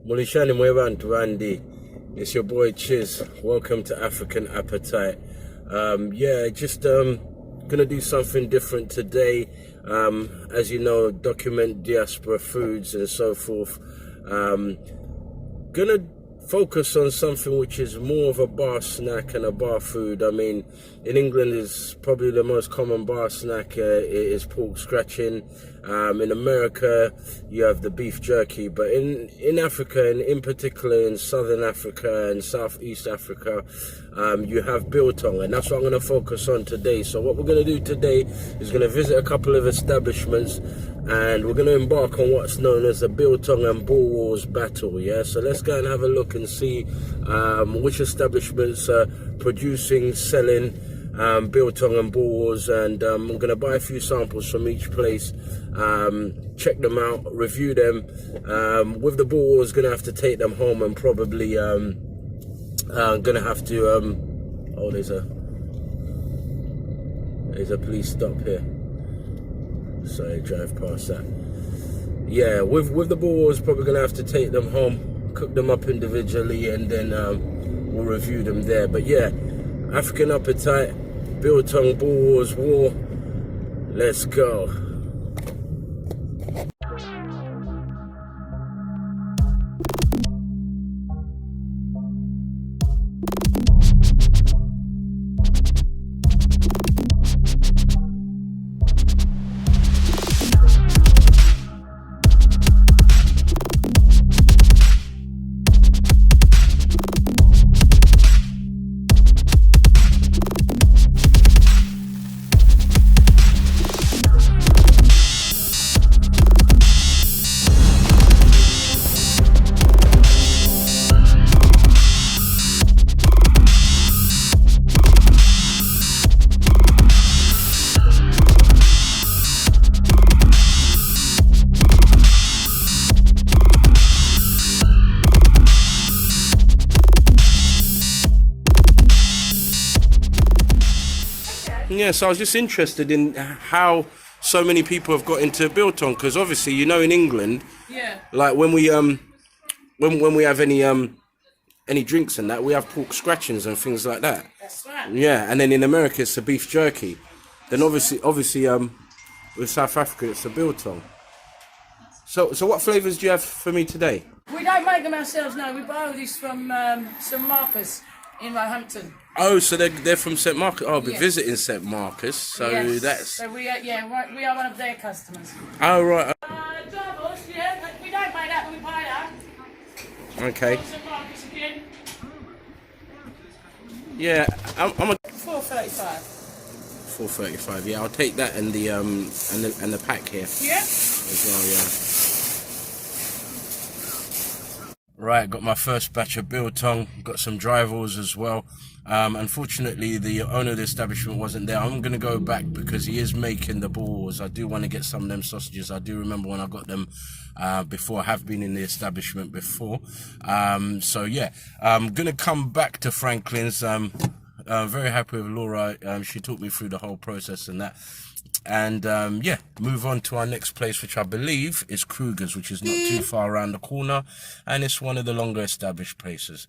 Mulishani Mwebantu Randy. It's your boy Chiz. Welcome to African Appetite. Just gonna do something different today. As you know, document diaspora foods and so forth. Gonna focus on something which is more of a bar snack and a bar food. I mean, in England is probably the most common bar snack is pork scratching. In America, you have the beef jerky, but in Africa, and in particular in Southern Africa and Southeast Africa, you have biltong, and that's what I'm going to focus on today. So what we're going to do today is going to visit a couple of establishments, and we're going to embark on what's known as the Biltong and Boerewors battle. Yeah, so let's go and have a look and see which establishments are producing, selling Biltong and Boerewors, and I'm going to buy a few samples from each place, check them out, review them. With the Boerewors, going to have to take them home and probably going to have to oh, there's a police stop here. Sorry, drive past that. Yeah, with the Boerewors, probably going to have to take them home, cook them up individually, and then we'll review them there. But yeah, African Appetite, Biltong, Boerewors War. Let's go. Yeah, so I was just interested in how so many people have got into biltong, because obviously, you know, in England, yeah, like when we when we have any drinks and that, we have pork scratchings and things like that. That's right. Yeah, and then in America it's the beef jerky. Then obviously with South Africa it's the biltong. So what flavours do you have for me today? We don't make them ourselves, no. We borrow these from St Marcus in Roehampton. Oh, so they're from St Marcus. Oh, I'll be Yes. visiting St Marcus. So Yes. that's. So we are one of their customers. Oh right. Drivers, yeah, we don't make that, but we buy that. Okay. St Marcus again. Yeah, I'm a. $4.35. $4.35. Yeah, I'll take that and the pack here. Yeah. As well, yeah. Right, got my first batch of biltong, got some drivers as well. Unfortunately, the owner of the establishment wasn't there. I'm going to go back because he is making the balls. I do want to get some of them sausages. I do remember when I got them before. I have been in the establishment before. So yeah, I'm going to come back to Franklin's. Very happy with Laura. She took me through the whole process and that. And yeah, move on to our next place, which I believe is Kruger's, which is not too far around the corner, and it's one of the longer established places.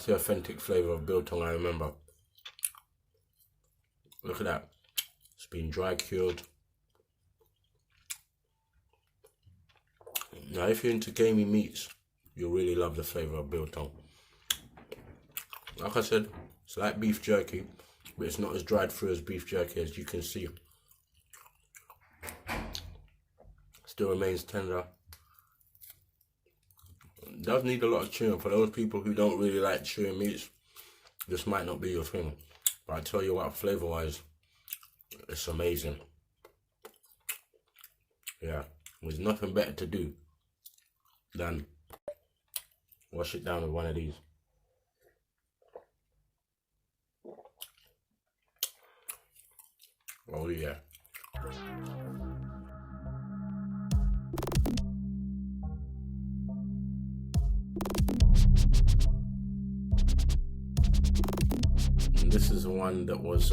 That's the authentic flavour of biltong, I remember. Look at that. It's been dry cured. Now, if you're into gamey meats, you'll really love the flavour of biltong. Like I said, it's like beef jerky, but it's not as dried through as beef jerky, as you can see. Still remains tender. It does need a lot of chewing. For those people who don't really like chewing meats, this might not be your thing. But I tell you what, flavour wise, it's amazing. Yeah, there's nothing better to do than wash it down with one of these. Oh yeah. And this is one that was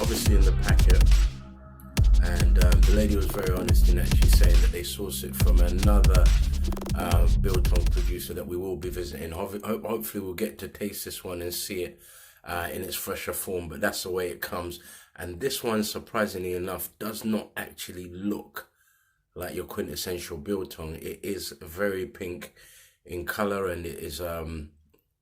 obviously in the packet, and the lady was very honest in actually saying that they source it from another biltong producer that we will be visiting. Hopefully we'll get to taste this one and see it in its fresher form, but that's the way it comes. And this one, surprisingly enough, does not actually look like your quintessential biltong. It is very pink in color, and it is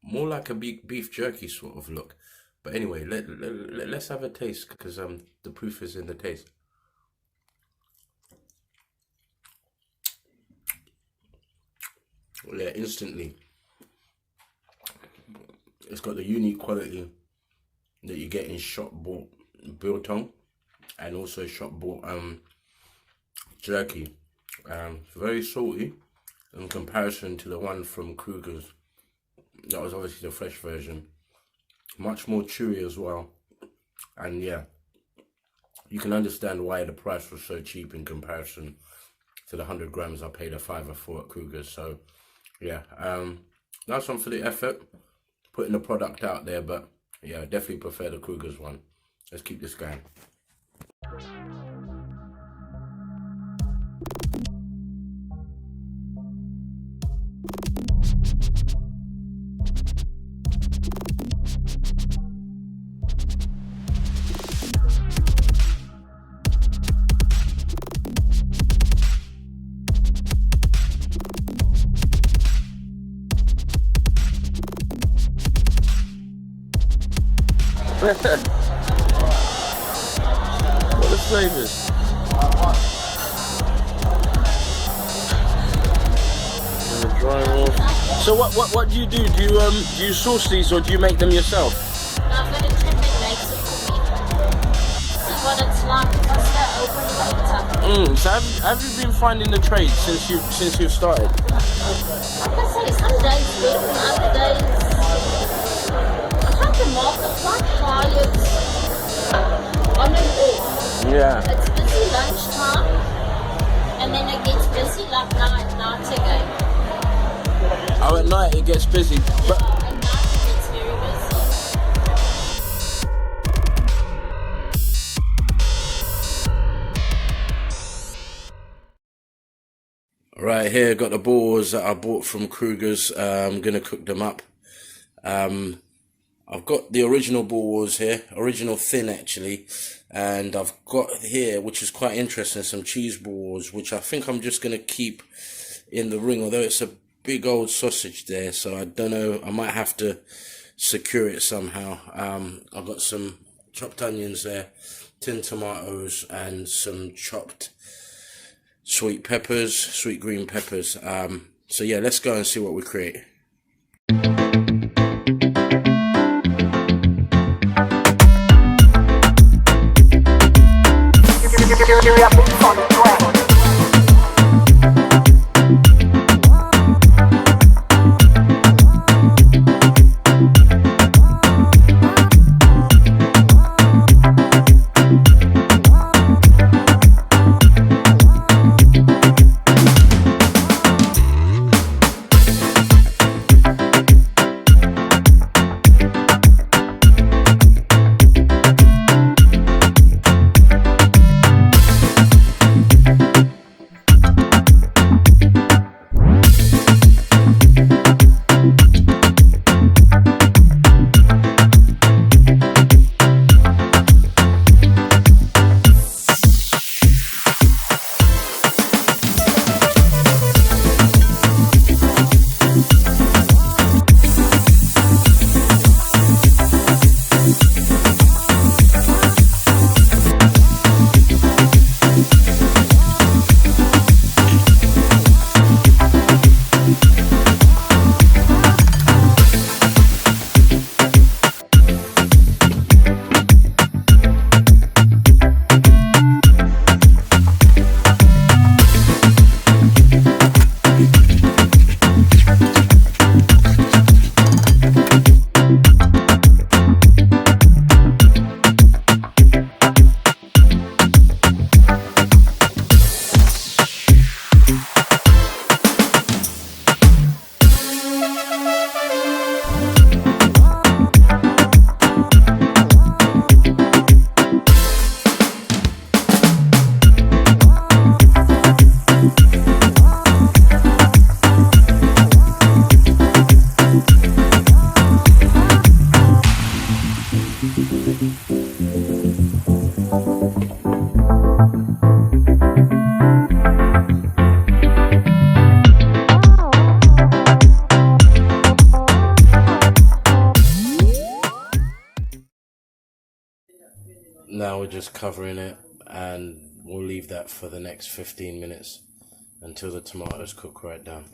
more like a beef jerky sort of look. But anyway, let's have a taste, because the proof is in the taste. Yeah, instantly, it's got the unique quality that you get in shop bought biltong and also shop bought jerky. Very salty in comparison to the one from Kruger's. That was obviously the fresh version. Much more chewy as well. And yeah, you can understand why the price was so cheap in comparison to the 100 grams I paid a $5 for at Kruger's. So yeah, nice one for the effort, putting the product out there. But yeah, definitely prefer the Kruger's one. Let's keep this going. What are the flavors? So what do you do? Do you source these, or do you make them yourself? No, I've got a tip that makes it for me. See what it's like if I stay open later. So have you been finding the trade since you've started? Like I say, some days good and other days I find the market quite quiet on and off. Yeah. It's busy lunchtime and then it gets busy like night again. Oh, at night it gets busy. But At night it gets very busy. right here, got the Boerewors that I bought from Kruger's. I'm gonna cook them up. I've got the original Boerewors here, original thin actually, and I've got here, which is quite interesting, some cheese Boerewors, which I think I'm just gonna keep in the ring, although it's a big old sausage there, so I don't know, I might have to secure it somehow. I've got some chopped onions there, tin tomatoes, and some chopped sweet peppers, sweet green peppers. So yeah, let's go and see what we create. just covering it, and we'll leave that for the next 15 minutes until the tomatoes cook right down.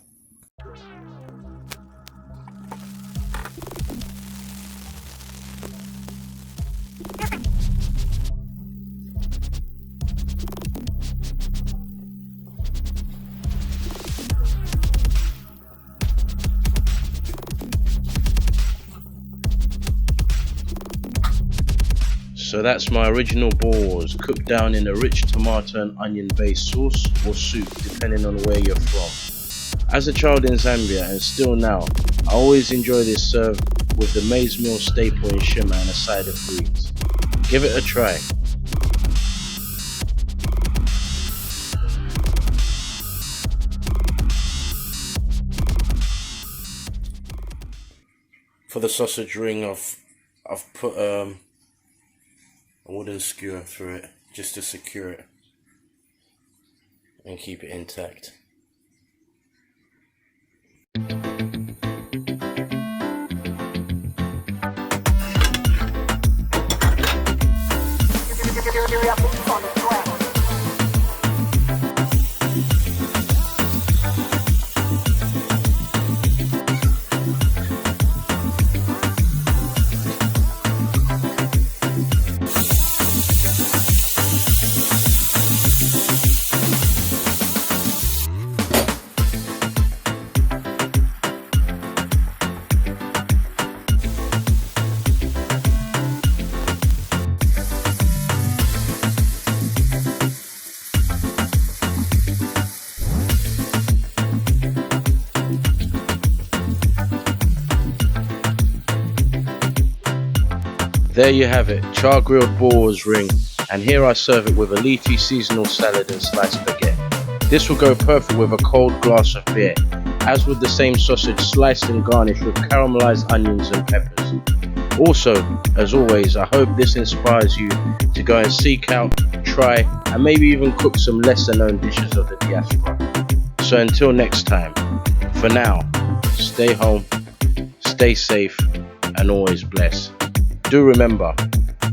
So that's my original Boerewors, cooked down in a rich tomato and onion based sauce or soup, depending on where you're from. As a child in Zambia, and still now, I always enjoy this served with the maize meal staple in shima and a side of greens. Give it a try. For the sausage ring, I've put a wooden skewer through it just to secure it and keep it intact. There you have it, char grilled Boerewors ring, and here I serve it with a leafy seasonal salad and sliced baguette. This will go perfect with a cold glass of beer, as with the same sausage sliced and garnished with caramelized onions and peppers. Also, as always, I hope this inspires you to go and seek out, try, and maybe even cook some lesser known dishes of the diaspora. So until next time, for now, stay home, stay safe, and always bless. Do remember,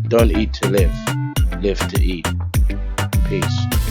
don't eat to live, live to eat. Peace.